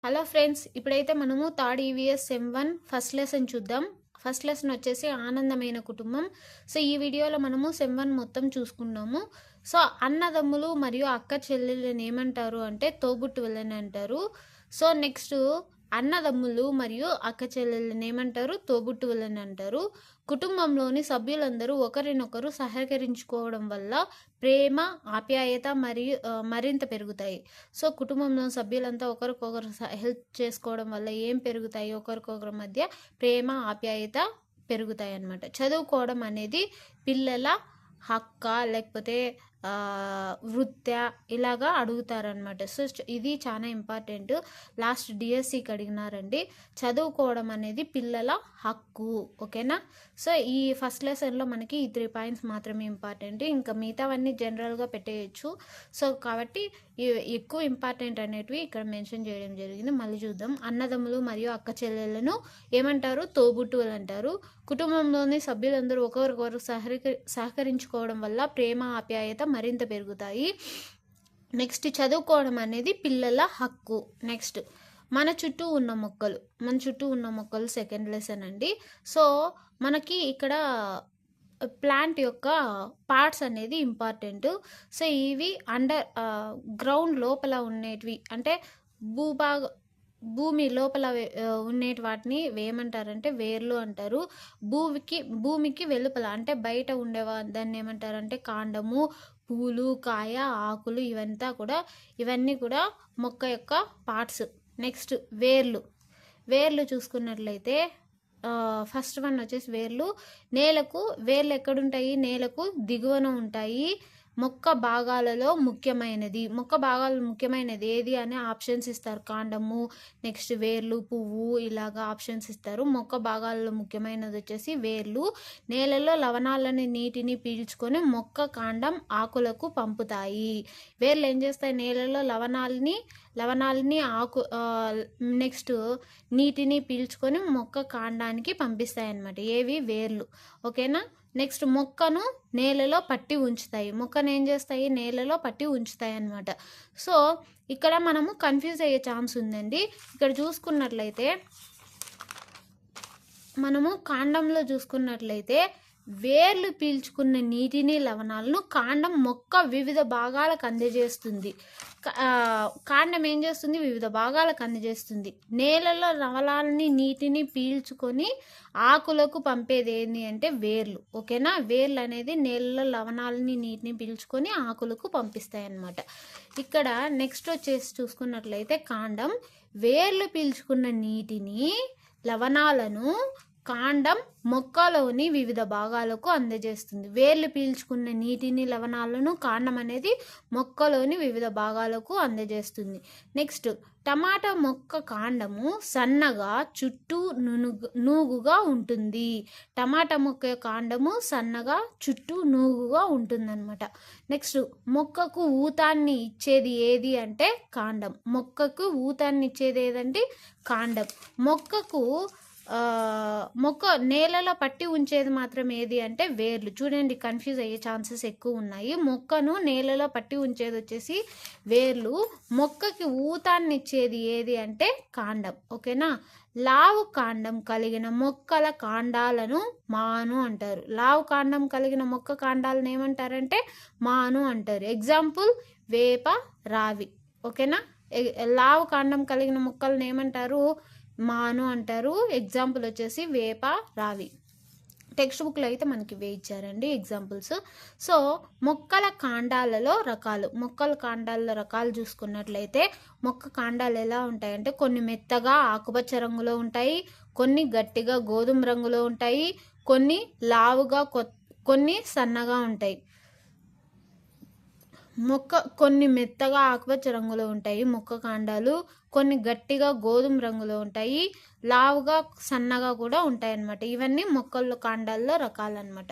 Hello friends, ఇప్పుడైతే మనము third EVS sem 1 first lesson చూద్దాం. ఫస్ట్ లెసన్ వచ్చేసి ఆనందమైన కుటుంబం. సో ఈ వీడియోలో మనము సెమ్ 1 మొత్తం చూసుకున్నాము. సో అన్నదమ్ములు మరియు అక్క చెల్లెళ్ళని ఏమంటారు అంటే తోబుట్టువులని అంటారు. సో నెక్స్ట్ అన్నదమ్ములు మరియు అక్క చెల్లెళ్ళని ఏమంటారు తోబుట్టువులని అంటారు. కుటుంబంలోని సభ్యులందరూ ఒకరినొకరు సహకరించుకోవడం వల్ల ప్రేమ, ఆప్యాయత మరియు మరింత పెరుగుతాయి. సో కుటుంబంలో సభ్యులంతా ఒకరికొకరు హెల్ప్ చేసుకోవడం వల్ల ఏం పెరుగుతాయి, ఒకరికొకరి మధ్య ప్రేమ, ఆప్యాయత పెరుగుతాయి అన్నమాట. చదువుకోవడం అనేది పిల్లల హక్క లేకపోతే వృత్యా ఇలాగా అడుగుతారనమాట. సో ఇది చాలా ఇంపార్టెంట్. లాస్ట్ డిఎస్సికి అడిగినారండి. చదువుకోవడం అనేది పిల్లల హక్కు. ఓకేనా? సో ఈ ఫస్ట్ లెసన్లో మనకి ఈ 3 పాయింట్స్ మాత్రమే ఇంపార్టెంట్. ఇంకా మిగతావన్నీ జనరల్గా పెట్టేయచ్చు. సో కాబట్టి ఎక్కువ ఇంపార్టెంట్ అనేటివి ఇక్కడ మెన్షన్ చేయడం జరిగింది. మళ్ళీ చూద్దాం. అన్నదమ్ములు మరియు అక్క చెల్లెళ్ళను ఏమంటారు తోబుట్టువులు అంటారు. కుటుంబంలోని సభ్యులందరూ ఒకరికొకరు సహకరించుకోవడం వల్ల ప్రేమ, ఆప్యాయత మరింత పెరుగుతాయి. నెక్స్ట్ చదువుకోవడం అనేది పిల్లల హక్కు. నెక్స్ట్ మన చుట్టూ ఉన్న మొక్కలు సెకండ్ లెసన్ అండి. సో మనకి ఇక్కడ ప్లాంట్ యొక్క పార్ట్స్ అనేది ఇంపార్టెంట్. సో ఇవి అండర్ గ్రౌండ్ లోపల ఉండేటివి అంటే భూమి లోపల ఉండేటి వాటిని ఏమంటారంటే వేర్లు అంటారు. భూమికి వెలుపల అంటే బయట ఉండేవా దాన్ని ఏమంటారంటే కాండము, పూలు, కాయ, ఆకులు ఇవన్నీ కూడా మొక్క యొక్క పార్ట్స్. నెక్స్ట్ వేర్లు చూసుకున్నట్లయితే ఫస్ట్ వన్ వచ్చేసి వేర్లు ఎక్కడుంటాయి? నేలకు దిగువన ఉంటాయి. మొక్క భాగాలలో ముఖ్యమైనది ఏది అని ఆప్షన్స్ ఇస్తారు. కాండము, నెక్స్ట్ వేర్లు, పువ్వు ఇలాగా ఆప్షన్స్ ఇస్తారు. మొక్క భాగాలలో ముఖ్యమైనది వచ్చేసి వేర్లు. నేలలో లవణాలని నీటిని పీల్చుకొని మొక్క కాండం ఆకులకు పంపుతాయి. వేర్లు ఏం చేస్తాయి? నేలలో లవణాలని నెక్స్ట్ నీటిని పీల్చుకొని మొక్క కాండానికి పంపిస్తాయి అన్నమాట. ఏవి? వేర్లు. ఓకేనా? నెక్స్ట్ మొక్కను నేలలో పట్టి ఉంచుతాయి. మొక్కను ఏం చేస్తాయి? నేలలో పట్టి ఉంచుతాయి అన్నమాట. సో ఇక్కడ మనము కన్ఫ్యూజ్ అయ్యే ఛాన్స్ ఉందండి. ఇక్కడ చూసుకున్నట్లయితే మనము కాండంలో చూసుకున్నట్లయితే వేర్లు పీల్చుకున్న నీటిని, లవణాలను కాండం మొక్క వివిధ భాగాలకు అందజేస్తుంది. కాండం ఏం చేస్తుంది? వివిధ భాగాలకు అందజేస్తుంది. నేలలో లవణాలని నీటిని పీల్చుకొని ఆకులకు పంపేది ఏంటి అంటే వేర్లు. ఓకేనా? వేర్లు అనేది నేలలో లవణాలని నీటిని పీల్చుకొని ఆకులకు పంపిస్తాయి అన్నమాట. ఇక్కడ నెక్స్ట్ వచ్చేసి చూసుకున్నట్లయితే కాండం వేర్లు పీల్చుకున్న నీటిని, లవణాలను కాండం మొక్కలోని వివిధ భాగాలకు అందజేస్తుంది. వేర్లు పీల్చుకున్న నీటిని, లవణాలను కాండం అనేది మొక్కలోని వివిధ భాగాలకు అందజేస్తుంది. నెక్స్ట్ టమాటా మొక్క కాండము సన్నగా చుట్టూ నూగుగా ఉంటుంది. టమాటా మొక్క కాండము సన్నగా చుట్టూ నూగుగా ఉంటుందన్నమాట. నెక్స్ట్ మొక్కకు ఊతాన్ని ఇచ్చేది ఏది అంటే కాండం. మొక్కకు ఊతాన్ని ఇచ్చేది ఏదంటే కాండం. మొక్క నేలలో పట్టి ఉంచేది మాత్రం ఏది అంటే వేర్లు. చూడండి, కన్ఫ్యూజ్ అయ్యే ఛాన్సెస్ ఎక్కువ ఉన్నాయి. మొక్కను నేలలో పట్టి ఉంచేది వచ్చేసి వేర్లు. మొక్కకి ఊతాన్ని ఇచ్చేది ఏది అంటే కాండం. ఓకేనా? లావు కాండం కలిగిన మొక్కల కాండాలను మాను అంటారు. లావు కాండం కలిగిన మొక్క కాండాలను ఏమంటారంటే మాను అంటారు. ఎగ్జాంపుల్ వేప, రావి. ఓకేనా? లావు కాండం కలిగిన మొక్కలను ఏమంటారు? మాను అంటారు. ఎగ్జాంపుల్ వచ్చేసి వేప, రావి. టెక్స్ట్ బుక్లో అయితే మనకి ఇచ్చారండి ఎగ్జాంపుల్స్. సో మొక్కల కాండాలలో రకాలు చూసుకున్నట్లయితే మొక్క కాండాలు ఎలా ఉంటాయంటే కొన్ని మెత్తగా ఆకుపచ్చ రంగులో ఉంటాయి, కొన్ని గట్టిగా గోధుమ రంగులో ఉంటాయి, కొన్ని లావుగా, కొన్ని సన్నగా ఉంటాయి. కొన్ని మెత్తగా ఆకుపచ్చ రంగులో ఉంటాయి మొక్క కాండాలు, కొన్ని గట్టిగా గోధుమ రంగులో ఉంటాయి, లావుగా, సన్నగా కూడా ఉంటాయి అన్నమాట. ఇవన్నీ మొక్కల కాండాల్లో రకాలన్నమాట.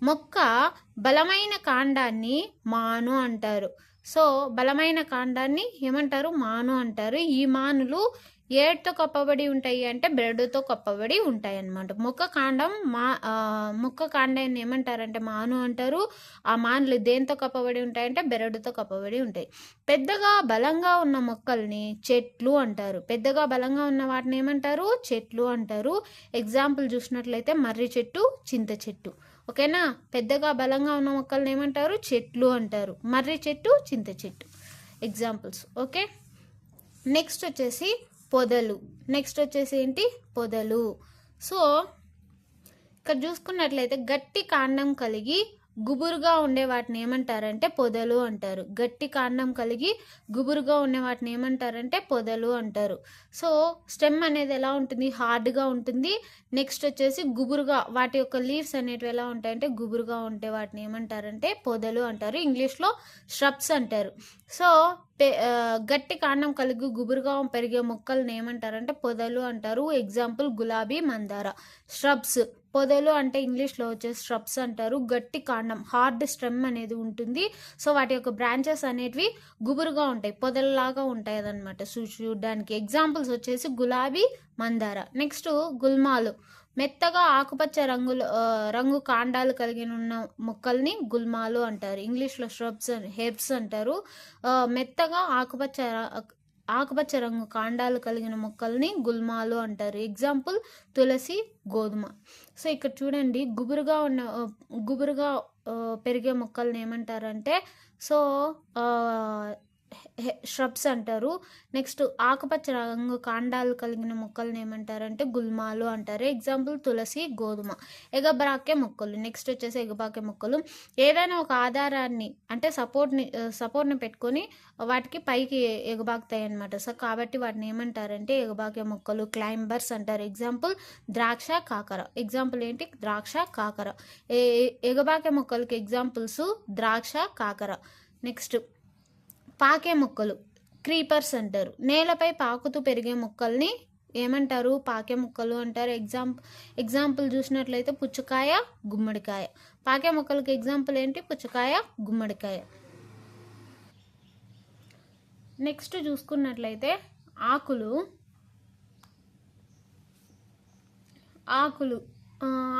మొక్క బలమైన కాండాన్ని మాను అంటారు. సో బలమైన కాండాన్ని ఏమంటారు? మాను అంటారు. ఈ మానులు ఏటితో కప్పబడి ఉంటాయి అంటే బెరడుతో కప్పబడి ఉంటాయి అన్నమాట. మొక్క కాండాన్ని ఏమంటారంటే మాను అంటారు. ఆ మానులు దేంతో కప్పబడి ఉంటాయంటే బెరడుతో కప్పబడి ఉంటాయి. పెద్దగా బలంగా ఉన్న మొక్కల్ని చెట్లు అంటారు. పెద్దగా బలంగా ఉన్న వాటిని ఏమంటారు? చెట్లు అంటారు. ఎగ్జాంపుల్ చూసినట్లయితే మర్రి చెట్టు, చింత చెట్టు. ఓకేనా? పెద్దగా బలంగా ఉన్న మొక్కల్ని ఏమంటారు? చెట్లు అంటారు. మర్రి చెట్టు, చింత చెట్టు ఎగ్జాంపుల్స్. ఓకే, నెక్స్ట్ వచ్చేసి పొదలు. నెక్స్ట్ వచ్చేసి ఏంటి? పొదలు. సో ఇక్కడ చూసుకున్నట్లయితే గట్టి కాండం కలిగి గుబురుగా ఉండే వాటిని ఏమంటారంటే పొదలు అంటారు. గట్టి కాండం కలిగి గుబురుగా ఉండే వాటిని ఏమంటారంటే పొదలు అంటారు. సో స్టెమ్ అనేది ఎలా ఉంటుంది? హార్డ్గా ఉంటుంది. నెక్స్ట్ వచ్చేసి గుబురుగా, వాటి యొక్క లీవ్స్ అనేటివి ఎలా ఉంటాయంటే గుబురుగా ఉంటే వాటిని ఏమంటారంటే పొదలు అంటారు. ఇంగ్లీష్లో shrubs అంటారు. సో గట్టి కాండం కలిగి గుబురుగా పెరిగే మొక్కల్ని ఏమంటారంటే పొదలు అంటారు. ఎగ్జాంపుల్ గులాబీ, మందార. shrubs, పొదలు అంటే ఇంగ్లీష్లో వచ్చేసి shrubs అంటారు. గట్టి కాండం, హార్డ్ స్టెమ్ అనేది ఉంటుంది. సో వాటి యొక్క బ్రాంచెస్ అనేటివి గుబురుగా ఉంటాయి, పొదల్లాగా ఉంటాయి అదనమాట చూడడానికి. ఎగ్జాంపుల్స్ వచ్చేసి గులాబీ, మందార. నెక్స్ట్ గుల్మాలు. మెత్తగా ఆకుపచ్చ రంగు కాండాలు కలిగి ఉన్న మొక్కల్ని గుల్మాలు అంటారు. ఇంగ్లీష్లో హెర్బ్స్ అంటారు. మెత్తగా ఆకుపచ్చ రంగు కాండాలు కలిగిన మొక్కల్ని గుల్మాలు అంటారు. ఎగ్జాంపుల్ తులసి, గోధుమ. సో ఇక్కడ చూడండి, గుబురుగా పెరిగే మొక్కల్ని ఏమంటారంటే సో shrubs అంటారు. నెక్స్ట్ ఆకుపచ్చ రంగు కాండాలు కలిగిన మొక్కల్ని ఏమంటారంటే గుల్మాలు అంటారు. ఎగ్జాంపుల్ తులసి, గోధుమ. ఎగబ్రాకే మొక్కలు. నెక్స్ట్ వచ్చేసి ఎగబాకే మొక్కలు. ఏదైనా ఒక ఆధారాన్ని అంటే సపోర్ట్ని పెట్టుకొని వాటికి పైకి ఎగబాకుతాయి అన్నమాట. సో కాబట్టి వాటిని ఏమంటారంటే ఎగబాకే మొక్కలు, క్లైంబర్స్ అంటారు. ఎగ్జాంపుల్ ద్రాక్ష, కాకర. ఎగ్జాంపుల్ ఏంటి? ద్రాక్ష, కాకర. ఎగబాకే మొక్కలకి ఎగ్జాంపుల్స్ ద్రాక్ష, కాకర. నెక్స్ట్ పాకే మొక్కలు, క్రీపర్స్ అంటారు. నేలపై పాకుతూ పెరిగే మొక్కల్ని ఏమంటారు? పాకే మొక్కలు అంటారు. ఎగ్జాంపుల్ చూసినట్లయితే పుచ్చకాయ, గుమ్మడికాయ. పాకే మొక్కలకి ఎగ్జాంపుల్ ఏంటి? పుచ్చకాయ, గుమ్మడికాయ. నెక్స్ట్ చూసుకున్నట్లయితే ఆకులు.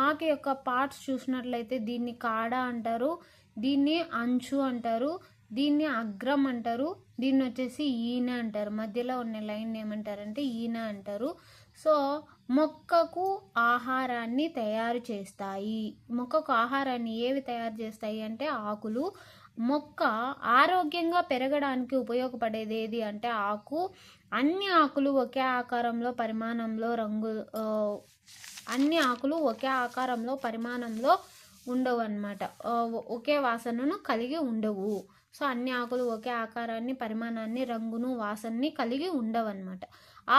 ఆకు యొక్క పార్ట్స్ చూసినట్లయితే దీన్ని కాడ అంటారు, దీన్ని అంచు అంటారు, దీన్ని అగ్రం అంటారు, దీన్ని వచ్చేసి ఈన అంటారు. మధ్యలో ఉన్న లైన్ ఏమంటారంటే ఈన అంటారు. సో మొక్కకు ఆహారాన్ని తయారు చేస్తాయి. మొక్కకు ఆహారాన్ని ఏవి తయారు చేస్తాయి అంటే ఆకులు. మొక్క ఆరోగ్యంగా పెరగడానికి ఉపయోగపడేది ఏది అంటే ఆకు. అన్ని ఆకులు ఒకే ఆకారంలో, పరిమాణంలో, అన్ని ఆకులు ఒకే ఆకారంలో, పరిమాణంలో ఉండవు అన్నమాట. ఒకే వాసనను కలిగి ఉండవు. సో అన్ని ఆకులు ఒకే ఆకారాన్ని, పరిమాణాన్ని, రంగును, వాసనని కలిగి ఉండవన్నమాట.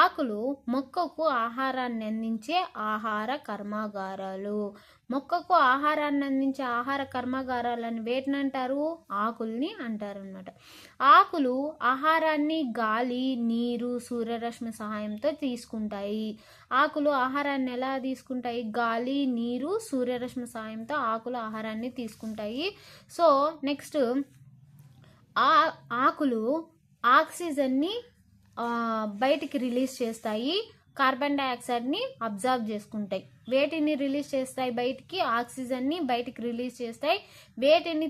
ఆకులు మొక్కకు ఆహారాన్ని అందించే ఆహార కర్మాగారాలు. మొక్కకు ఆహారాన్ని అందించే ఆహార కర్మాగారాలని వేటిని అంటారు? ఆకుల్ని అంటారు అన్నమాట. ఆకులు ఆహారాన్ని గాలి, నీరు, సూర్యరశ్మి సహాయంతో తీసుకుంటాయి. ఆకులు ఆహారాన్ని ఎలా తీసుకుంటాయి? గాలి, నీరు, సూర్యరశ్మి సహాయంతో ఆకులు ఆహారాన్ని తీసుకుంటాయి. సో నెక్స్ట్ ఆకులు ఆక్సిజన్ని బయటికి రిలీజ్ చేస్తాయి, కార్బన్ డైఆక్సైడ్ని అబ్జర్వ్ చేసుకుంటాయి. వేటిని రిలీజ్ చేస్తాయి బయటికి? ఆక్సిజన్ని బయటికి రిలీజ్ చేస్తాయి. వేటిని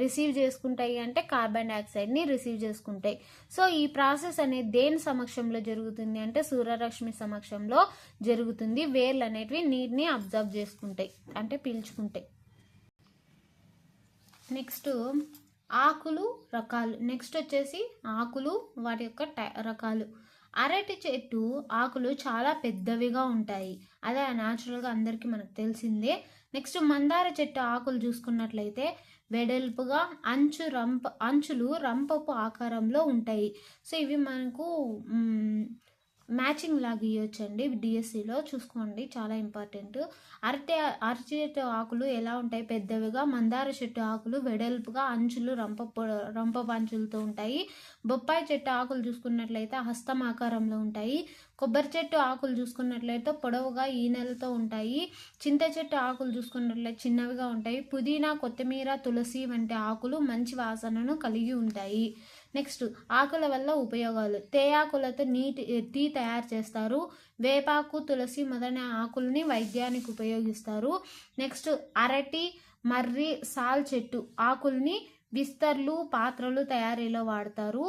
రిసీవ్ చేసుకుంటాయి అంటే కార్బన్ డైఆక్సైడ్ని రిసీవ్ చేసుకుంటాయి. సో ఈ ప్రాసెస్ అనేది దేని సమక్షంలో జరుగుతుంది అంటే సూర్యరశ్మి సమక్షంలో జరుగుతుంది. వేర్లు అనేటివి నీటిని అబ్జర్వ్ చేసుకుంటాయి అంటే పీల్చుకుంటాయి. నెక్స్ట్ ఆకులు రకాలు. నెక్స్ట్ వచ్చేసి ఆకులు, వాటి యొక్క రకాలు. అరటి చెట్టు ఆకులు చాలా పెద్దవిగా ఉంటాయి, అదే న్యాచురల్గా అందరికీ మనకు తెలిసిందే. నెక్స్ట్ మందార చెట్టు ఆకులు చూసుకున్నట్లయితే వెడల్పుగా అంచులు రంపపు ఆకారంలో ఉంటాయి. సో ఇవి మనకు మ్యాచింగ్ లాగా ఇవ్వచ్చండి డిఎస్సిలో చూసుకోండి, చాలా ఇంపార్టెంట్. అరటి చెట్టు ఆకులు ఎలా ఉంటాయి? పెద్దవిగా. మందార చెట్టు ఆకులు వెడల్పుగా, అంచులు రంప పంచులతో ఉంటాయి. బొప్పాయి చెట్టు ఆకులు చూసుకున్నట్లయితే హస్తం ఆకారంలో ఉంటాయి. కొబ్బరి చెట్టు ఆకులు చూసుకున్నట్లయితే పొడవుగా ఈనెలతో ఉంటాయి. చింత చెట్టు ఆకులు చూసుకున్నట్లయితే చిన్నవిగా ఉంటాయి. పుదీనా, కొత్తిమీర, తులసి వంటి ఆకులు మంచి వాసనను కలిగి ఉంటాయి. నెక్స్ట్ ఆకుల వల్ల ఉపయోగాలు. తేయాకులతో టీ తయారు చేస్తారు. వేపాకు, తులసి మొదలైన ఆకుల్ని వైద్యానికి ఉపయోగిస్తారు. నెక్స్ట్ అరటి, మర్రి, సాల్ చెట్టు ఆకుల్ని విస్తర్లు, పాత్రలు తయారీలో వాడతారు.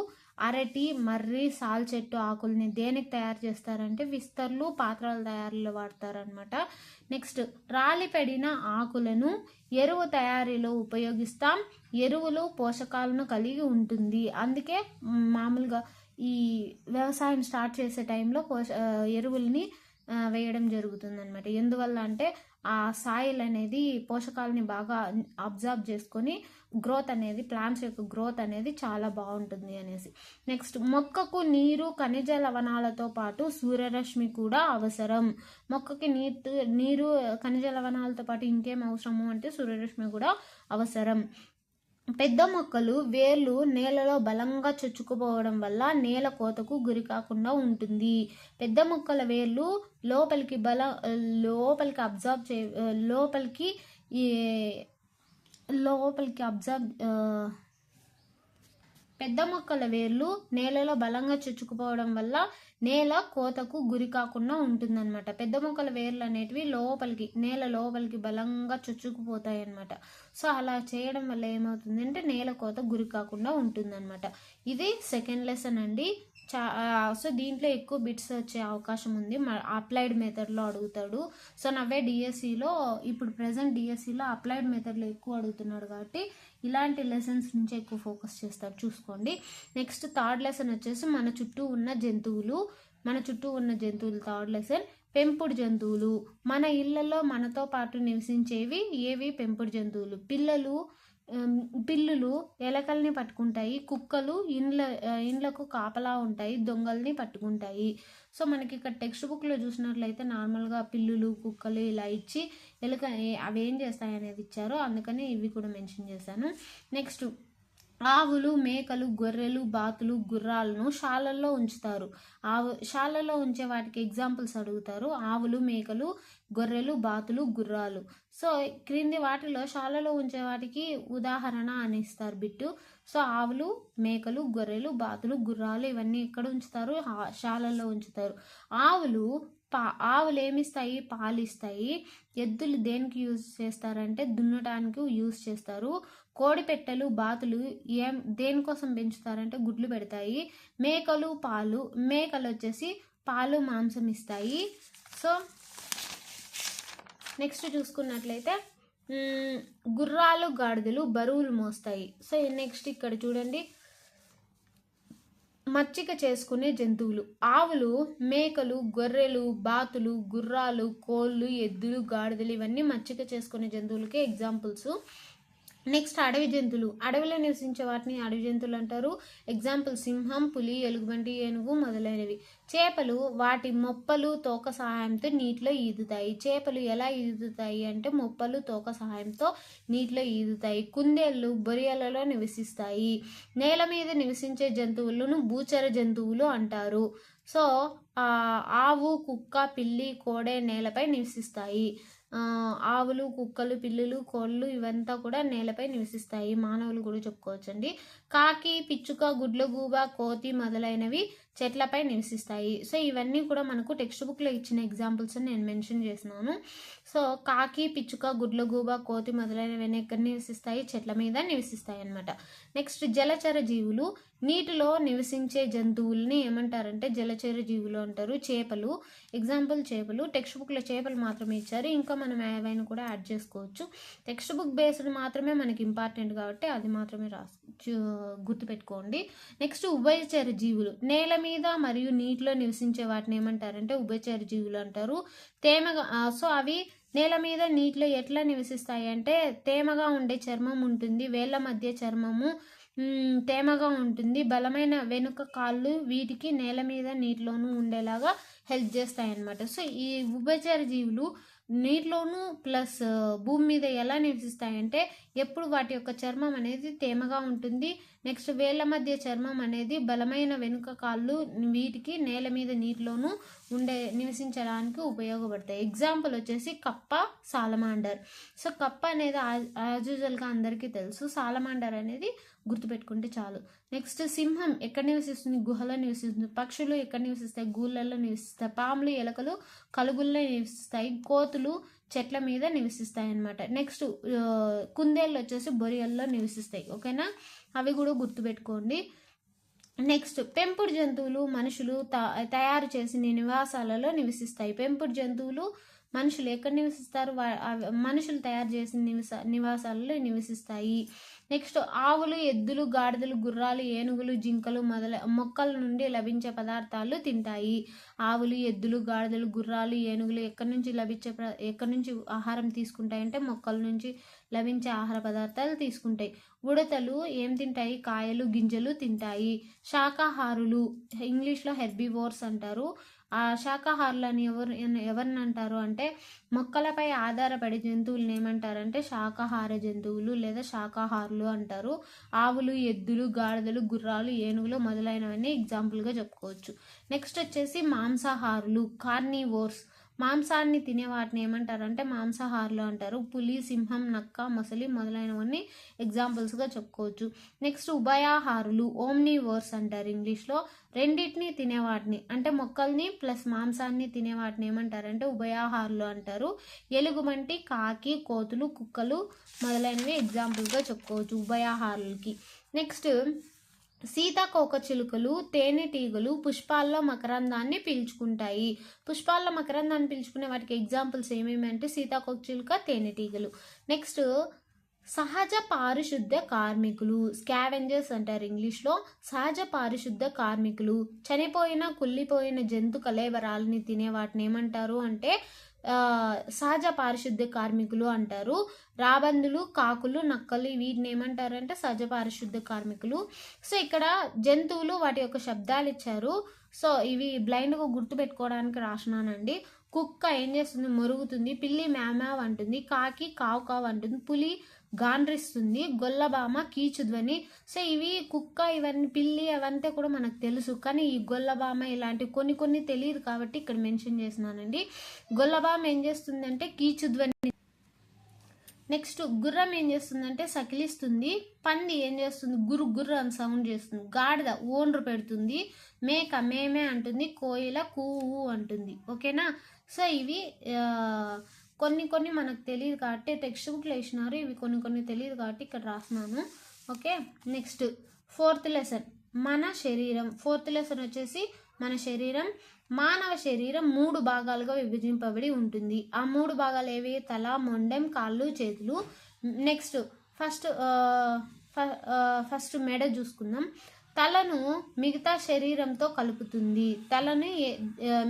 అరటి, మర్రి, సాల్ చెట్టు ఆకుల్ని దేనికి తయారు చేస్తారంటే విస్తర్లు, పాత్రల తయారీలో వాడతారనమాట. నెక్స్ట్ రాలిపడిన ఆకులను ఎరువు తయారీలో ఉపయోగిస్తాం. ఎరువులు పోషకాలను కలిగి ఉంటుంది. అందుకే మామూలుగా ఈ వ్యవసాయం స్టార్ట్ చేసే టైంలో ఎరువుల్ని వేయడం జరుగుతుంది అనమాట. ఎందువల్ల అంటే ఆ సాయిల్ అనేది పోషకాలని బాగా అబ్జర్వ్ చేసుకొని గ్రోత్ అనేది, ప్లాంట్స్ యొక్క గ్రోత్ అనేది చాలా బాగుంటుంది అనేసి. నెక్స్ట్ మొక్కకు నీరు, ఖనిజ లవణాలతో పాటు సూర్యరశ్మి కూడా అవసరం. మొక్కకి నీరు ఖనిజ లవణాలతో పాటు ఇంకేం అవసరము అంటే సూర్యరశ్మి కూడా అవసరం. పెద్ద మొక్కలు వేర్లు నేలలో బలంగా చొచ్చుకుపోవడం వల్ల నేల కోతకు గురి కాకుండా ఉంటుంది. పెద్ద మొక్కల వేర్లు పెద్ద మొక్కల వేర్లు నేలలో బలంగా చొచ్చుకుపోవడం వల్ల నేల కోతకు గురి కాకుండా ఉంటుందన్నమాట. పెద్ద మొక్కల వేర్లు అనేటివి నేల లోపలికి బలంగా చొచ్చుకుపోతాయి అన్నమాట. సో అలా చేయడం వల్ల ఏమవుతుంది అంటే నేల కోత గురి కాకుండా ఉంటుందన్నమాట. ఇది సెకండ్ లెసన్ అండి. సో దీంట్లో ఎక్కువ బిట్స్ వచ్చే అవకాశం ఉంది. అప్లైడ్ మెథడ్లో అడుగుతాడు. సో నవ్వే డిఎస్సిలో ఇప్పుడు ప్రజెంట్ డిఎస్సిలో అప్లైడ్ మెథడ్లో ఎక్కువ అడుగుతున్నాడు కాబట్టి ఇలాంటి లెసన్స్ నుంచి ఎక్కువ ఫోకస్ చేస్తారు, చూసుకోండి. నెక్స్ట్ థర్డ్ లెసన్ వచ్చేసి మన చుట్టూ ఉన్న జంతువులు థర్డ్ లెసన్. పెంపుడు జంతువులు. మన ఇళ్లలో మనతో పాటు నివసించేవి ఏవి? పెంపుడు జంతువులు. పిల్లులు ఎలకల్ని పట్టుకుంటాయి. కుక్కలు ఇండ్లకు కాపలా ఉంటాయి, దొంగల్ని పట్టుకుంటాయి. సో మనకి ఇక్కడ టెక్స్ట్ బుక్లో చూసినట్లయితే నార్మల్గా పిల్లులు, కుక్కలు ఇలా ఇచ్చి అవి ఏం చేస్తాయి అనేది ఇచ్చారు, అందుకని ఇవి కూడా మెన్షన్ చేశాను. నెక్స్ట్ ఆవులు, మేకలు, గొర్రెలు, బాతులు, గుర్రాలను శాలల్లో ఉంచుతారు. శాలలో ఉంచే వాటికి ఎగ్జాంపుల్స్ అడుగుతారు. ఆవులు, మేకలు, గొర్రెలు, బాతులు, గుర్రాలు. సో క్రింది వాటిలో శాలలో ఉంచే వాటికి ఉదాహరణ అని ఇస్తారు బిట్టు. సో ఆవులు, మేకలు, గొర్రెలు, బాతులు, గుర్రాలు ఇవన్నీ ఎక్కడ ఉంచుతారు? శాలల్లో ఉంచుతారు. ఆవులు ఏమిస్తాయి? పాలిస్తాయి. ఎద్దులు దేనికి యూజ్ చేస్తారంటే దున్నటానికి యూజ్ చేస్తారు. కోడి పెట్టెలు, బాతులు దేనికోసం పెంచుతారంటే గుడ్లు పెడతాయి. మేకలు వచ్చేసి పాలు, మాంసం ఇస్తాయి. సో నెక్స్ట్ చూసుకున్నట్లయితే గుర్రాలు, గాడిదలు బరువులు మోస్తాయి. సో నెక్స్ట్ ఇక్కడ చూడండి, మచ్చిక చేసుకునే జంతువులు. ఆవులు, మేకలు, గొర్రెలు, బాతులు, గుర్రాలు, కోళ్ళు, ఎద్దులు, గాడిదలు ఇవన్నీ మచ్చిక చేసుకునే జంతువులకి ఎగ్జాంపుల్స్. నెక్స్ట్ అడవి జంతువులు. అడవిలో నివసించే వాటిని అడవి జంతువులు అంటారు. ఎగ్జాంపుల్ సింహం, పులి, ఎలుగుబంటి, ఏనుగు మొదలైనవి. చేపలు వాటి మొప్పలు, తోక సహాయంతో నీటిలో ఈదుతాయి. చేపలు ఎలా ఈదుతాయి అంటే మొప్పలు, తోక సహాయంతో నీటిలో ఈదుతాయి. కుందేళ్ళు బొరియలలో నివసిస్తాయి. నేల మీద నివసించే జంతువులను భూచర జంతువులు అంటారు. సో ఆవు, కుక్క, పిల్లి, కోడే నేలపై నివసిస్తాయి. ఆవులు, కుక్కలు, పిల్లులు, కోళ్ళు ఇవంతా కూడా నేలపై నివసిస్తాయి. మానవులు కూడా చెప్పుకోవచ్చండి. కాకి, పిచ్చుక, గుడ్లగూబ, కోతి మొదలైనవి చెట్లపై నివసిస్తాయి. సో ఇవన్నీ కూడా మనకు టెక్స్ట్ బుక్లో ఇచ్చిన ఎగ్జాంపుల్స్ నేను మెన్షన్ చేసినాను. సో కాకి, పిచ్చుక, గుడ్లగూబ, కోతి మొదలైనవి ఎక్కడ నివసిస్తాయి? చెట్ల మీద నివసిస్తాయి అన్నమాట. నెక్స్ట్ జలచర జీవులు. నీటిలో నివసించే జంతువుల్ని ఏమంటారంటే జలచర జీవులు అంటారు. చేపలు, ఎగ్జాంపుల్ చేపలు. టెక్స్ట్ బుక్లో చేపలు మాత్రమే ఇచ్చారు, ఇంకా మనం ఏవైనా కూడా యాడ్ చేసుకోవచ్చు. టెక్స్ట్ బుక్ బేస్డ్ మాత్రమే మనకి ఇంపార్టెంట్ కాబట్టి అది మాత్రమే గుర్తుపెట్టుకోండి. నెక్స్ట్ ఉభయచర జీవులు. నేల మీద మరియు నీటిలో నివసించే వాటిని ఏమంటారంటే ఉభయచర జీవులు అంటారు. తేమగా సో అవి నేల మీద నీటిలో ఎట్లా నివసిస్తాయి అంటే తేమగా ఉండే చర్మం ఉంటుంది, వేళ్ల మధ్య చర్మము తేమగా ఉంటుంది. బలమైన వెనుక కాళ్ళు వీటికి నేల మీద నీటిలోనూ ఉండేలాగా హెల్ప్ చేస్తాయన్నమాట. సో ఈ ఉభయచర జీవులు నీటిలోనూ ప్లస్ భూమి మీద ఎలా నివసిస్తాయంటే ఎప్పుడు వాటి యొక్క చర్మం అనేది తేమగా ఉంటుంది. నెక్స్ట్ వేళ్ళ మధ్య చర్మం అనేది బలమైన వెనుక కాళ్ళు వీటికి నేల మీద నీటిలోనూ నివసించడానికి ఉపయోగపడతాయి. ఎగ్జాంపుల్ వచ్చేసి కప్ప, సాలమాండర్. సో కప్ప అనేది యాజ్ యూజువల్గా అందరికీ తెలుసు. సాలమాండర్ అనేది గుర్తుపెట్టుకుంటే చాలు. నెక్స్ట్ సింహం ఎక్కడ నివసిస్తుంది? గుహలో నివసిస్తుంది. పక్షులు ఎక్కడ నివసిస్తాయి? గూళ్ళల్లో నివసిస్తాయి. పాములు, ఎలకలు కలుగుల్లో నివసిస్తాయి. కోతులు చెట్ల మీద నివసిస్తాయి అన్నమాట. నెక్స్ట్ కుందేళ్ళు వచ్చేసి బొరియల్లో నివసిస్తాయి. ఓకేనా, అవి కూడా గుర్తుపెట్టుకోండి. నెక్స్ట్ పెంపుడు జంతువులు మనుషులు తయారు చేసిన నివాసాలలో నివసిస్తాయి. పెంపుడు జంతువులు మనుషులు ఎక్కడ నివసిస్తారు? మనుషులు తయారు చేసిన నివాసాలలో నివసిస్తాయి. నెక్స్ట్ ఆవులు, ఎద్దులు, గాడిదలు, గుర్రాలు, ఏనుగులు, జింకలు మొక్కల నుండి లభించే పదార్థాలు తింటాయి. ఆవులు, ఎద్దులు, గాడిదలు, గుర్రాలు, ఏనుగులు ఎక్కడి నుంచి ఆహారం తీసుకుంటాయంటే మొక్కల నుంచి లభించే ఆహార పదార్థాలు తీసుకుంటాయి. ఉడతలు ఏం తింటాయి? కాయలు, గింజలు తింటాయి. శాకాహారులు ఇంగ్లీష్లో హెర్బివోర్స్ అంటారు. ఆ శాకాహారులని ఎవరిని అంటారు అంటే మొక్కలపై ఆధారపడే జంతువులను ఏమంటారంటే శాకాహార జంతువులు లేదా శాకాహారులు అంటారు. ఆవులు, ఎద్దులు, గాడిదలు, గుర్రాలు, ఏనుగులు మొదలైనవన్నీ ఎగ్జాంపుల్గా చెప్పుకోవచ్చు. నెక్స్ట్ వచ్చేసి మాంసాహారులు కార్నివోర్స్. మాంసాన్ని తినే వాటిని ఏమంటారంటే మాంసాహారులు అంటారు. పులి, సింహం, నక్క, మొసలి మొదలైనవన్నీ ఎగ్జాంపుల్స్గా చెప్పుకోవచ్చు. నెక్స్ట్ ఉభయాహారులు ఓమ్నివోర్స్ అంటారు ఇంగ్లీష్లో. రెండింటిని తినేవాటిని అంటే మొక్కల్ని ప్లస్ మాంసాన్ని తినేవాటిని ఏమంటారంటే ఉభయాహారులు అంటారు. ఎలుగుబంటి, కాకి, కోతులు, కుక్కలు మొదలైనవి ఎగ్జాంపుల్గా చెప్పుకోవచ్చు ఉభయాహారులకి. నెక్స్ట్ సీతాకోకచిలుకలు, తేనెటీగలు పుష్పాల్లో మకరందాన్ని పీల్చుకుంటాయి. పుష్పాల్లో మకరందాన్ని పీల్చుకునే వాటికి ఎగ్జాంపుల్స్ ఏమేమి అంటే సీతాకోకచిలుక, తేనెటీగలు. నెక్స్ట్ సహజ పారిశుద్ధ కార్మికులు స్కావెంజర్స్ అంటారు ఇంగ్లీష్లో. సహజ పారిశుద్ధ కార్మికులు చనిపోయిన కుళ్ళిపోయిన జంతు కళేబరాలని తినే వాటిని ఏమంటారు అంటే సహజ పారిశుద్ధ కార్మికులు అంటారు. రాబందులు, కాకులు, నక్కలు వీటిని ఏమంటారు అంటే సహజ పారిశుద్ధ కార్మికులు. సో ఇక్కడ జంతువులు వాటి యొక్క శబ్దాలు ఇచ్చారు. సో ఇవి బ్లైండ్గా గుర్తుపెట్టుకోవడానికి రాసినానండి. కుక్క ఏం చేస్తుంది? మొరుగుతుంది. పిల్లి మ్యావ్ అంటుంది. కాకి కావు కావు అంటుంది. పులి గాండ్రిస్తుంది. గొల్లబామ కీచుధ్వని. సో ఇవి కుక్క, ఇవన్నీ పిల్లి అవంతా కూడా మనకు తెలుసు. కానీ ఈ గొల్లబామ ఇలాంటి కొన్ని తెలియదు కాబట్టి ఇక్కడ మెన్షన్ చేసినానండి. గొల్లబామ ఏం చేస్తుంది అంటే కీచుధ్వని. నెక్స్ట్ గుర్రం ఏం చేస్తుందంటే సకిలిస్తుంది. పంది ఏం చేస్తుంది? గుర్రు అని సౌండ్ చేస్తుంది. గాడిద ఓండ్రు పెడుతుంది. మేక మేమే అంటుంది. కోయిల కూవు అంటుంది. ఓకేనా, సో ఇవి కొన్ని మనకు తెలియదు కాబట్టి టెక్స్ట్ బుక్లో వేసినారు. ఇవి కొన్ని తెలియదు కాబట్టి ఇక్కడ రాసినాను. ఓకే, నెక్స్ట్ ఫోర్త్ లెసన్ మన శరీరం. ఫోర్త్ లెసన్ వచ్చేసి మన శరీరం. మానవ శరీరం 3 భాగాలుగా విభజింపబడి ఉంటుంది. ఆ 3 భాగాలు ఏవి? తల, మొండెం, కాళ్ళు, చేతులు. నెక్స్ట్ ఫస్ట్ మెడ చూసుకుందాం. తలను మిగతా శరీరంతో కలుపుతుంది.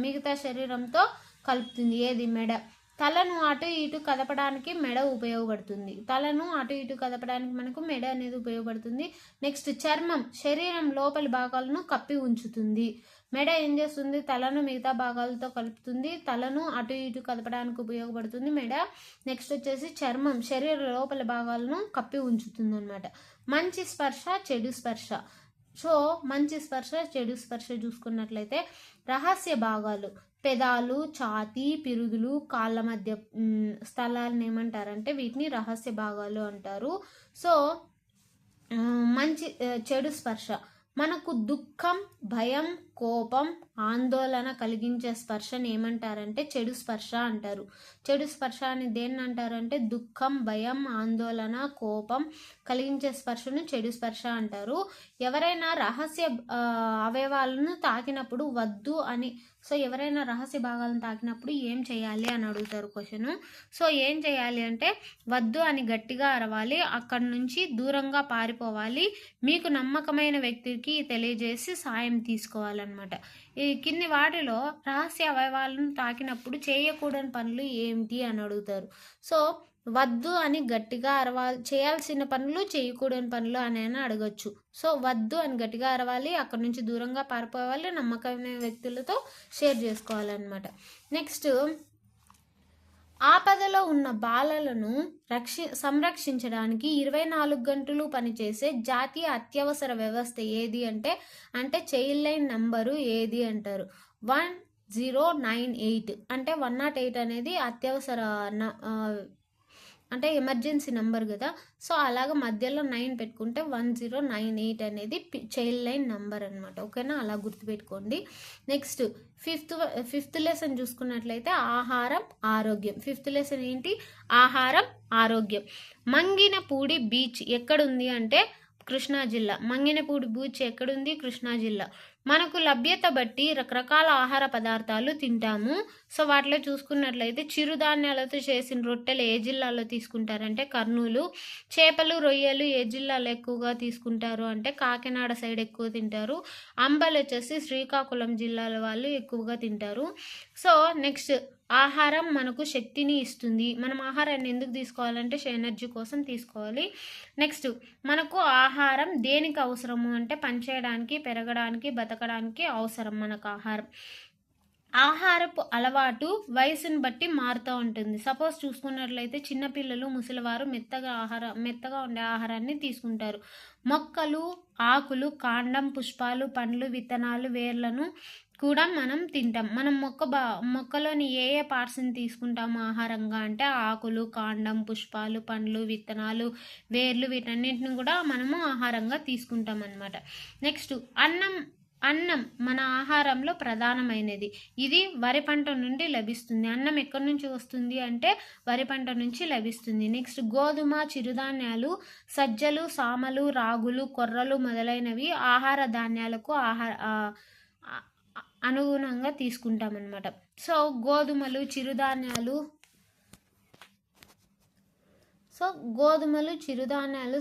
మిగతా శరీరంతో కలుపుతుంది ఏది? మెడ. తలను అటు ఇటు కదపడానికి మెడ ఉపయోగపడుతుంది. తలను అటు ఇటు కదపడానికి మనకు మెడ అనేది ఉపయోగపడుతుంది. నెక్స్ట్ చర్మం శరీరం లోపలి భాగాలను కప్పి ఉంచుతుంది. మెడ ఏం చేస్తుంది? తలను మిగతా భాగాలతో కలుపుతుంది. తలను అటు ఇటు కదపడానికి ఉపయోగపడుతుంది మెడ. నెక్స్ట్ వచ్చేసి చర్మం శరీర లోపలి భాగాలను కప్పి ఉంచుతుంది అన్నమాట. మంచి స్పర్శ, చెడు స్పర్శ. సో మంచి స్పర్శ, చెడు స్పర్శ చూసుకున్నట్లయితే రహస్య భాగాలు పెదాలు, ఛాతీ, పిరుదులు, కాళ్ళ మధ్య స్థలాలను ఏమంటారంటే వీటిని రహస్య భాగాలు అంటారు. సో చెడు స్పర్శ మనకు దుఃఖం, భయం, కోపం, ఆందోళన కలిగించే స్పర్శని ఏమంటారంటే చెడు స్పర్శ అంటారు. చెడు స్పర్శ అని దేన్ని అంటారంటే దుఃఖం, భయం, ఆందోళన, కోపం కలిగించే స్పర్శను చెడు స్పర్శ అంటారు. ఎవరైనా రహస్య అవయవాలను తాకినప్పుడు వద్దు అని, సో ఎవరైనా రహస్య భాగాలను తాకినప్పుడు ఏం చేయాలి అని అడుగుతారు క్వశ్చన్. సో ఏం చేయాలి అంటే వద్దు అని గట్టిగా అరవాలి, అక్కడి నుంచి దూరంగా పారిపోవాలి, మీకు నమ్మకమైన వ్యక్తికి తెలియజేసి సాయం తీసుకోవాలన్నమాట. ఈ కింది వాటిలో రహస్య అవయవాలను తాకినప్పుడు చేయకూడని పనులు ఏమిటి అని అడుగుతారు. సో వద్దు అని గట్టిగా అరవాలి, చేయాల్సిన పనులు చేయకూడని పనులు అని అడగచ్చు. సో వద్దు అని గట్టిగా అరవాలి, అక్కడ నుంచి దూరంగా పారిపోవాలి, నమ్మకమైన వ్యక్తులతో షేర్ చేసుకోవాలన్నమాట. నెక్స్ట్, ఆపదలో ఉన్న బాలలను సంరక్షించడానికి 24 గంటలు పనిచేసే జాతీయ అత్యవసర వ్యవస్థ ఏది అంటే చైల్డ్ లైన్ నంబరు ఏది అంటారు. 1098 అంటే 108 అనేది అత్యవసర అంటే ఎమర్జెన్సీ నెంబర్ కదా. సో అలాగ మధ్యలో 9 పెట్టుకుంటే 1098 అనేది చైల్డ్ లైన్ నెంబర్ అనమాట. ఓకేనా, అలా గుర్తుపెట్టుకోండి. నెక్స్ట్ ఫిఫ్త్ లెసన్ చూసుకున్నట్లయితే ఆహారం ఆరోగ్యం. ఫిఫ్త్ లెసన్ ఏంటి? ఆహారం ఆరోగ్యం. మంగినపూడి బీచ్ ఎక్కడుంది అంటే కృష్ణా జిల్లా. మంగినపూడి బీచ్ ఎక్కడుంది? కృష్ణా జిల్లా. మనకు లభ్యత బట్టి రకరకాల ఆహార పదార్థాలు తింటాము. సో వాటిలో చూసుకున్నట్లయితే చిరుధాన్యాలతో చేసిన రొట్టెలు ఏ జిల్లాలో తీసుకుంటారంటే కర్నూలు. చేపలు రొయ్యలు ఏ జిల్లాలో ఎక్కువగా తీసుకుంటారు అంటే కాకినాడ సైడ్ ఎక్కువ తింటారు. అంబలు వచ్చేసి శ్రీకాకుళం జిల్లాల వాళ్ళు ఎక్కువగా తింటారు. సో నెక్స్ట్, ఆహారం మనకు శక్తిని ఇస్తుంది. మనం ఆహారాన్ని ఎందుకు తీసుకోవాలంటే ఎనర్జీ కోసం తీసుకోవాలి. నెక్స్ట్, మనకు ఆహారం దేనికి అవసరము అంటే పనిచేయడానికి, పెరగడానికి, బతకడానికి అవసరం మనకు ఆహారం. ఆహారపు అలవాటు వయసును బట్టి మారుతూ ఉంటుంది. సపోజ్ చూసుకున్నట్లయితే చిన్నపిల్లలు, ముసలివారు మెత్తగా ఉండే ఆహారాన్ని తీసుకుంటారు. మొక్కలు, ఆకులు, కాండం, పుష్పాలు, పండ్లు, విత్తనాలు, వేర్లను కూడా మనం తింటాం. మనం మొక్కలోని ఏ పార్ట్స్ని తీసుకుంటాము ఆహారంగా అంటే ఆకులు, కాండం, పుష్పాలు, పండ్లు, విత్తనాలు, వేర్లు, వీటన్నిటిని కూడా మనము ఆహారంగా తీసుకుంటాం అన్నమాట. నెక్స్ట్, అన్నం మన ఆహారంలో ప్రధానమైనది. ఇది వరి పంట నుండి లభిస్తుంది. అన్నం ఎక్కడి నుంచి వస్తుంది అంటే వరి పంట నుంచి లభిస్తుంది. నెక్స్ట్, గోధుమ, చిరుధాన్యాలు, సజ్జలు, సామలు, రాగులు, కొర్రలు మొదలైనవి ఆహార ధాన్యాలకు అనుగుణంగా తీసుకుంటాం అన్నమాట. సో గోధుమలు, చిరుధాన్యాలు,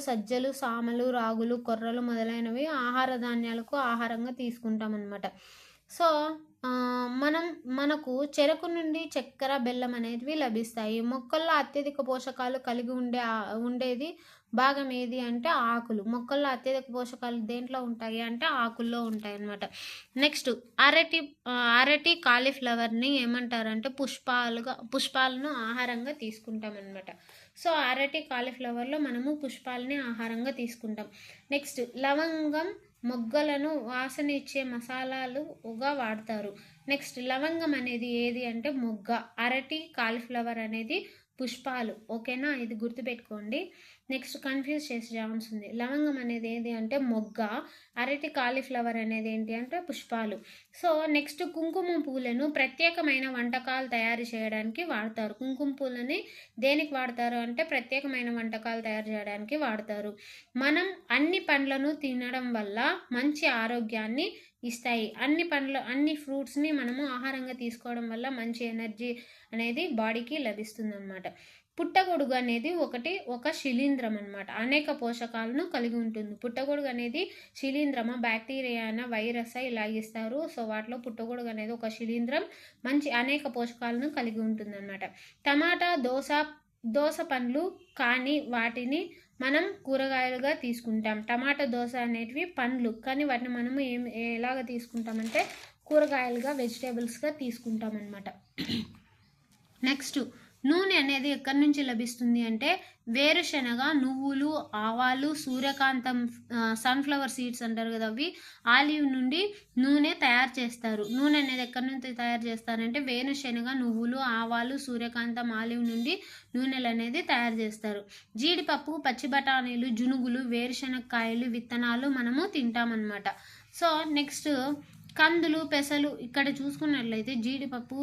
సజ్జలు, సామలు, రాగులు, కొర్రలు మొదలైనవి ఆహార ధాన్యాలకు ఆహారంగా తీసుకుంటాం అన్నమాట. సో మనకు చెరకు నుండి చక్కెర, బెల్లం అనేవి లభిస్తాయి. మొక్కల్లో అత్యధిక పోషకాలు కలిగి ఉండేది భాగం ఏది అంటే ఆకులు. మొక్కల్లో అత్యధిక పోషకాలు దేంట్లో ఉంటాయి అంటే ఆకుల్లో ఉంటాయి అన్నమాట. నెక్స్ట్, అరటి కాలీఫ్లవర్ని ఏమంటారంటే పుష్పాలను ఆహారంగా తీసుకుంటాం అన్నమాట. సో అరటి కాలీఫ్లవర్లో మనము పుష్పాలని ఆహారంగా తీసుకుంటాం. నెక్స్ట్, లవంగం మొగ్గలను వాసన ఇచ్చే మసాలాలుగా వాడతారు. నెక్స్ట్, లవంగం అనేది ఏది అంటే మొగ్గ. అరటి కాలీఫ్లవర్ అనేది పుష్పాలు. ఓకేనా, ఇది గుర్తుపెట్టుకోండి. నెక్స్ట్, కన్ఫ్యూజ్ చేసే ఛాన్స్ ఉంది. లవంగం అనేది ఏది అంటే మొగ్గ, అరటి కాలీఫ్లవర్ అనేది ఏంటి అంటే పుష్పాలు. సో నెక్స్ట్, కుంకుమ పూలను ప్రత్యేకమైన వంటకాలు తయారు చేయడానికి వాడతారు. కుంకుమ పూలని దేనికి వాడతారు అంటే ప్రత్యేకమైన వంటకాలు తయారు చేయడానికి వాడతారు. మనం అన్ని పండ్లను తినడం వల్ల మంచి ఆరోగ్యాన్ని ఇస్తాయి. అన్ని ఫ్రూట్స్ని మనము ఆహారంగా తీసుకోవడం వల్ల మంచి ఎనర్జీ అనేది బాడీకి లభిస్తుంది అన్నమాట. పుట్టగొడుగు అనేది ఒక శిలీంధ్రం అన్నమాట. అనేక పోషకాలను కలిగి ఉంటుంది. పుట్టగొడుగు అనేది శిలీంధ్రమ, బ్యాక్టీరియా, వైరస్ ఇలా ఇస్తారు. సో వాటిలో పుట్టగొడుగు అనేది ఒక శిలీంధ్రం, అనేక పోషకాలను కలిగి ఉంటుంది అన్నమాట. టమాటా, దోస పండ్లు కానీ వాటిని మనం కూరగాయలుగా తీసుకుంటాం. టమాటా, దోస అనేటివి పండ్లు కానీ వాటిని మనము ఎలాగ తీసుకుంటామంటే కూరగాయలుగా, వెజిటేబుల్స్గా తీసుకుంటాం అన్నమాట. నెక్స్ట్, నూనె అనేది ఎక్కడి నుంచి లభిస్తుంది అంటే వేరుశనగ, నువ్వులు, ఆవాలు, సూర్యకాంతం, సన్ఫ్లవర్ సీడ్స్ అంటారు కదా, అవి ఆలివ్ నుండి నూనె తయారు చేస్తారు. నూనె అనేది ఎక్కడి నుంచి తయారు చేస్తారంటే వేరుశనగ, నువ్వులు, ఆవాలు, సూర్యకాంతం, ఆలివ్ నుండి నూనెలు అనేది తయారు చేస్తారు. జీడిపప్పు, పచ్చి బఠానీలు, జునుగులు, వేరుశనగకాయలు, విత్తనాలు మనము తింటామన్నమాట. సో నెక్స్ట్, కందులు, పెసలు ఇక్కడ చూసుకున్నట్లయితే జీడిపప్పు,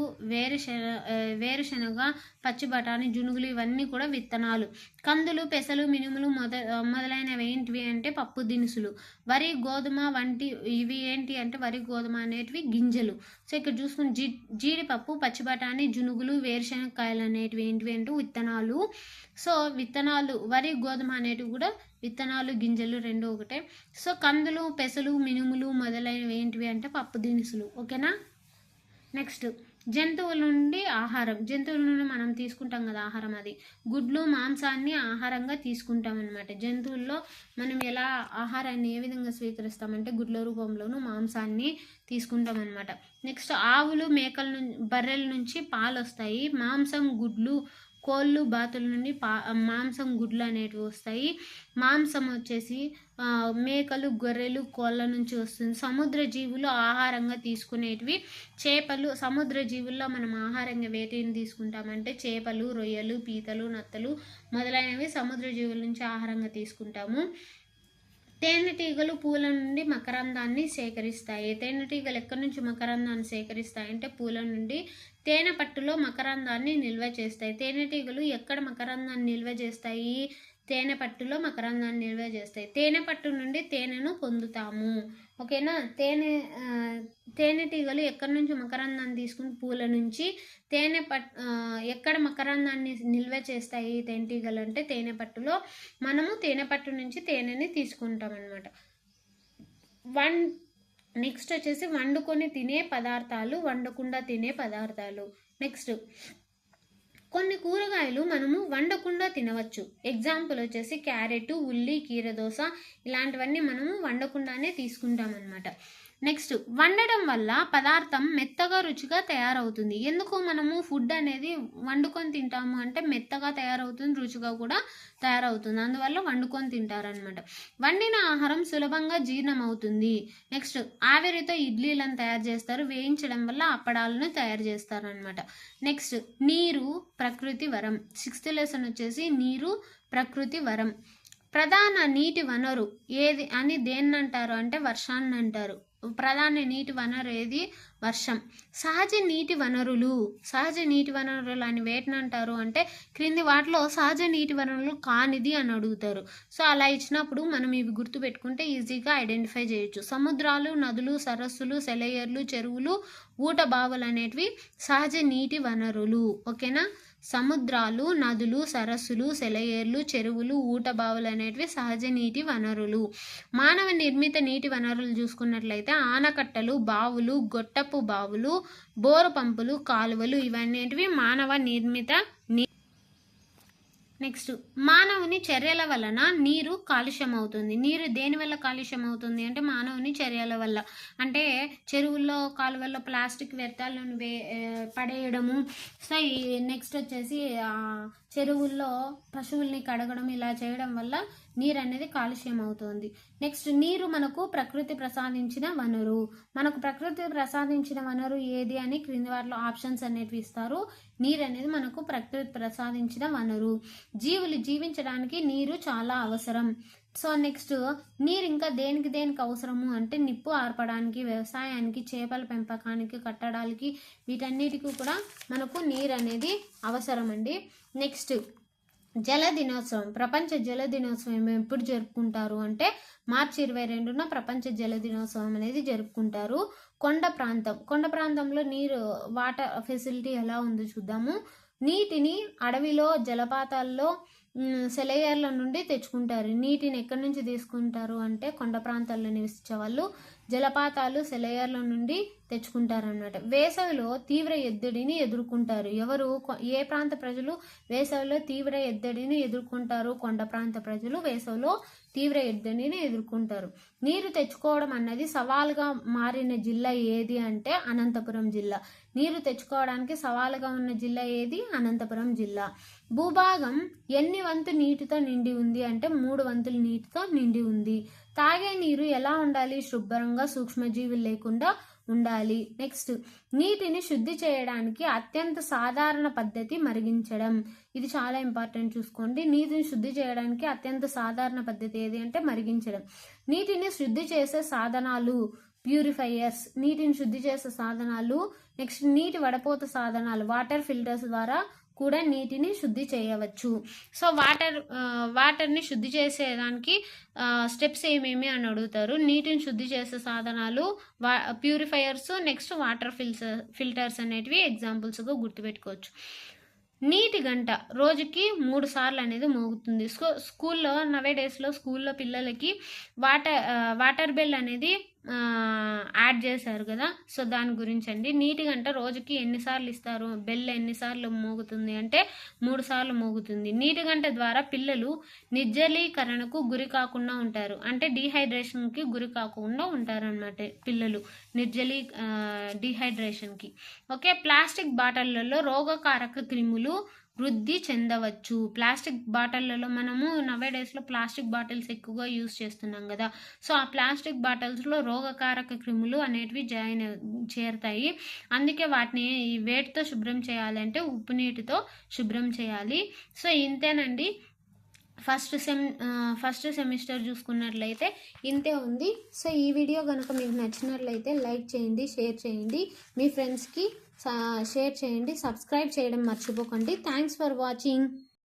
వేరుశనగ, పచ్చి బఠానీ, జునుగులు ఇవన్నీ కూడా విత్తనాలు. కందులు, పెసలు, మినుములు మొదలైనవి ఏంటివి అంటే పప్పు దినుసులు. వరి, గోధుమ వంటి ఇవి ఏంటి అంటే వరి, గోధుమ అనేటివి గింజలు. సో ఇక్కడ చూసుకుని జీడిపప్పు, పచ్చి బఠానీ, జునుగులు, వేరుశనగకాయలు అనేటివి ఏంటివి అంటే విత్తనాలు. సో విత్తనాలు, వరి, గోధుమ అనేటివి కూడా విత్తనాలు, గింజలు రెండు ఒకటే. సో కందులు, పెసలు, మినుములు మొదలైనవి ఏంటివి అంటే పప్పు దినుసులు. ఓకేనా. నెక్స్ట్, జంతువుల నుండి ఆహారం, జంతువుల నుండి మనం తీసుకుంటాం కదా ఆహారం, అది గుడ్లు మాంసాన్ని ఆహారంగా తీసుకుంటాం అనమాట. జంతువుల్లో మనం ఎలా ఆహారాన్ని ఏ విధంగా స్వీకరిస్తామంటే గుడ్ల రూపంలోనూ మాంసాన్ని తీసుకుంటాం అనమాట. నెక్స్ట్ ఆవులు మేకల నుంచి బర్రెల నుంచి పాలు వస్తాయి. మాంసం గుడ్లు కోళ్ళు బాతుల నుండి మాంసం గుడ్లు అనేటివి వస్తాయి. మాంసం వచ్చేసి మేకలు గొర్రెలు కోళ్ళ నుంచి వస్తుంది. సముద్ర జీవులు ఆహారంగా తీసుకునేటివి చేపలు. సముద్ర జీవుల్లో మనం ఆహారంగా వేటిని తీసుకుంటామంటే చేపలు, రొయ్యలు, పీతలు, నత్తలు మొదలైనవి సముద్ర జీవుల నుంచి ఆహారంగా తీసుకుంటాము. తేనెటీగలు పూల నుండి మకరందాన్ని సేకరిస్తాయి. తేనెటీగలు ఎక్కడి నుంచి మకరందాన్ని సేకరిస్తాయి అంటే పూల నుండి. తేనె పట్టులో మకరందాన్ని నిల్వ చేస్తాయి. తేనెటీగలు ఎక్కడ మకరందాన్ని నిల్వ చేస్తాయి? తేనె పట్టులో మకరందాన్ని నిల్వ చేస్తాయి. తేనె పట్టు నుండి తేనెను పొందుతాము. ఓకేనా? తేనెటీగలు ఎక్కడి నుంచి మకరందాన్ని తీసుకుని పూల నుంచి. ఎక్కడ మకరందాన్ని నిల్వ చేస్తాయి తేనెటీగలు అంటే తేనె పట్టులో. మనము తేనె పట్టు నుంచి తేనెని తీసుకుంటాం అన్నమాట. నెక్స్ట్ వచ్చేసి వండుకొని తినే పదార్థాలు, వండకుండా తినే పదార్థాలు. నెక్స్ట్ కొన్ని కూరగాయలు మనము వండకుండా తినవచ్చు. ఎగ్జాంపుల్ వచ్చేసి క్యారెట్, ఉల్లి, కీరదోస ఇలాంటివన్నీ మనము వండకుండానే తీసుకుంటాం అన్నమాట. నెక్స్ట్ వండడం వల్ల పదార్థం మెత్తగా రుచిగా తయారవుతుంది. ఎందుకు మనము ఫుడ్ అనేది వండుకొని తింటాము అంటే మెత్తగా తయారవుతుంది, రుచిగా కూడా తయారవుతుంది. అందువల్ల వండుకొని తింటారనమాట. వండిన ఆహారం సులభంగా జీర్ణం అవుతుంది. నెక్స్ట్ ఆవిరితో ఇడ్లీలను తయారు చేస్తారు. వేయించడం వల్ల అప్పడాలను తయారు చేస్తారనమాట. నెక్స్ట్ నీరు ప్రకృతి వరం. 6th లెసన్ వచ్చేసి నీరు ప్రకృతి వరం. ప్రధాన నీటి వనరు ఏది అని దేన్ని అంటారు అంటే వర్షాన్ని అంటారు. ప్రధాన నీటి వనరు ఏది? వర్షం. సహజ నీటి వనరులు అని వేటిని అంటారు అంటే క్రింది వాటిలో సహజ నీటి వనరులు కానిది అని అడుగుతారు. సో అలా ఇచ్చినప్పుడు మనం ఇవి గుర్తుపెట్టుకుంటే ఈజీగా ఐడెంటిఫై చేయొచ్చు. సముద్రాలు, నదులు, సరస్సులు, సెలయేర్లు, చెరువులు, ఊట బావులు అనేటివి సహజ నీటి వనరులు. ఓకేనా? సముద్రాలు, నదులు, సరస్సులు, సెలయేర్లు, చెరువులు, ఊట బావులు అనేటివి సహజ నీటి వనరులు. మానవ నిర్మిత నీటి వనరులు చూసుకున్నట్లయితే ఆనకట్టలు, బావులు, గొట్టపు బావులు, బోరు పంపులు, కాలువలు ఇవన్నిటివి మానవ నిర్మిత. నెక్స్ట్ మానవుని చర్యల వలన నీరు కాలుష్యం అవుతుంది. నీరు దేని వల్ల కాలుష్యం అవుతుంది అంటే మానవుని చర్యల వల్ల. అంటే చెరువుల్లో, కాలువల్లో ప్లాస్టిక్ వ్యర్థాలను పడేయడము. సో నెక్స్ట్ వచ్చేసి చెరువుల్లో పశువుల్ని కడగడం, ఇలా చేయడం వల్ల నీరు అనేది కాలుష్యం అవుతుంది. నెక్స్ట్ నీరు మనకు ప్రకృతి ప్రసాదించిన వనరు. మనకు ప్రకృతి ప్రసాదించిన వనరు ఏది అని క్రింది వాటిలో ఆప్షన్స్ అనేవి ఇస్తారు. నీరు అనేది మనకు ప్రకృతి ప్రసాదించిన వనరు. జీవులు జీవించడానికి నీరు చాలా అవసరం. సో నెక్స్ట్ నీరు ఇంకా దేనికి అవసరము అంటే నిప్పు ఆర్పడానికి, వ్యవసాయానికి, చేపల పెంపకానికి, కట్టడాలకి వీటన్నిటికీ కూడా మనకు నీరు అనేది అవసరం అండి. నెక్స్ట్ జల దినోత్సవం. ప్రపంచ జల దినోత్సవం ఎప్పుడు జరుపుకుంటారు అంటే మార్చి 22న ప్రపంచ జల దినోత్సవం అనేది జరుపుకుంటారు. కొండ ప్రాంతంలో నీరు వాటర్ ఫెసిలిటీ ఎలా ఉందో చూద్దాము. నీటిని అడవిలో, జలపాతాల్లో, సెలయేర్ల నుండి తెచ్చుకుంటారు. నీటిని ఎక్కడి నుంచి తీసుకుంటారు అంటే కొండ ప్రాంతాల్లో నివసించే వాళ్ళు జలపాతాలు, సెలయేర్ల నుండి తెచ్చుకుంటారన్నమాట. వేసవిలో తీవ్ర ఎద్దడిని ఎదుర్కొంటారు. ఎవరు? ఏ ప్రాంత ప్రజలు వేసవిలో తీవ్ర ఎద్దడిని ఎదుర్కొంటారు? కొండ ప్రాంత ప్రజలు వేసవిలో తీవ్ర ఎద్దడిని ఎదుర్కొంటారు. నీరు తెచ్చుకోవడం అన్నది సవాలుగా మారిన జిల్లా ఏది అంటే అనంతపురం జిల్లా. నీరు తెచ్చుకోవడానికి సవాలుగా ఉన్న జిల్లా ఏది? అనంతపురం జిల్లా. భూభాగం ఎన్ని వంతు నీటితో నిండి ఉంది అంటే 3 వంతులు నీటితో నిండి ఉంది. తాగే నీరు ఎలా ఉండాలి? శుభ్రంగా, సూక్ష్మజీవులు లేకుండా ఉండాలి. నెక్స్ట్ నీటిని శుద్ధి చేయడానికి అత్యంత సాధారణ పద్ధతి మరిగించడం. ఇది చాలా ఇంపార్టెంట్, చూసుకోండి. నీటిని శుద్ధి చేయడానికి అత్యంత సాధారణ పద్ధతి ఏది అంటే మరిగించడం. నీటిని శుద్ధి చేసే సాధనాలు ప్యూరిఫైయర్స్. నీటిని శుద్ధి చేసే సాధనాలు. నెక్స్ట్ నీటి వడపోత సాధనాలు, వాటర్ ఫిల్టర్స్ ద్వారా కూడా నీటిని శుద్ధి చేయవచ్చు. సో వాటర్ని శుద్ధి చేసేదానికి స్టెప్స్ ఏమేమి అని అడుగుతారు. నీటిని శుద్ధి చేసే సాధనాలు, ప్యూరిఫైయర్స్, నెక్స్ట్ వాటర్ ఫిల్టర్స్ అనేటివి ఎగ్జాంపుల్స్గా గుర్తుపెట్టుకోవచ్చు. నీటి గంట రోజుకి 3 సార్లు అనేది మోగుతుంది. స్కూల్లో నవే డేస్లో స్కూల్లో పిల్లలకి వాటర్ బెల్ అనేది యాడ్ చేశారు కదా, సో దాని గురించి అండి. నీటి గంట రోజుకి ఎన్నిసార్లు ఇస్తారు, బెల్ ఎన్నిసార్లు మోగుతుంది అంటే 3 సార్లు మోగుతుంది. నీటి గంట ద్వారా పిల్లలు నిర్జలీకరణకు గురి కాకుండా ఉంటారు, అంటే డీహైడ్రేషన్కి గురి కాకుండా ఉంటారు అన్నమాట పిల్లలు, డీహైడ్రేషన్కి. ఓకే, ప్లాస్టిక్ బాటిళ్లలో రోగకారక క్రిములు వృద్ధి చెందవచ్చు. ప్లాస్టిక్ బాటిళ్లలో మనము నవేడేస్లో ప్లాస్టిక్ బాటిల్స్ ఎక్కువగా యూజ్ చేస్తున్నాం కదా, సో ఆ ప్లాస్టిక్ బాటిల్స్లో రోగకారక క్రిములు అనేటివి చేరుతాయి. అందుకే వాటిని వేటితో శుభ్రం చేయాలంటే ఉప్పు నీటితో శుభ్రం చేయాలి. సో ఇంతేనండి, ఫస్ట్ సెమిస్టర్ చూసుకున్నట్లయితే ఇంతే ఉంది. సో ఈ వీడియో కనుక మీకు నచ్చినట్లయితే లైక్ చేయండి, షేర్ చేయండి, మీ ఫ్రెండ్స్కి షేర్ చేయండి, సబ్స్క్రైబ్ చేయడం మర్చిపోకండి. Thanks for watching.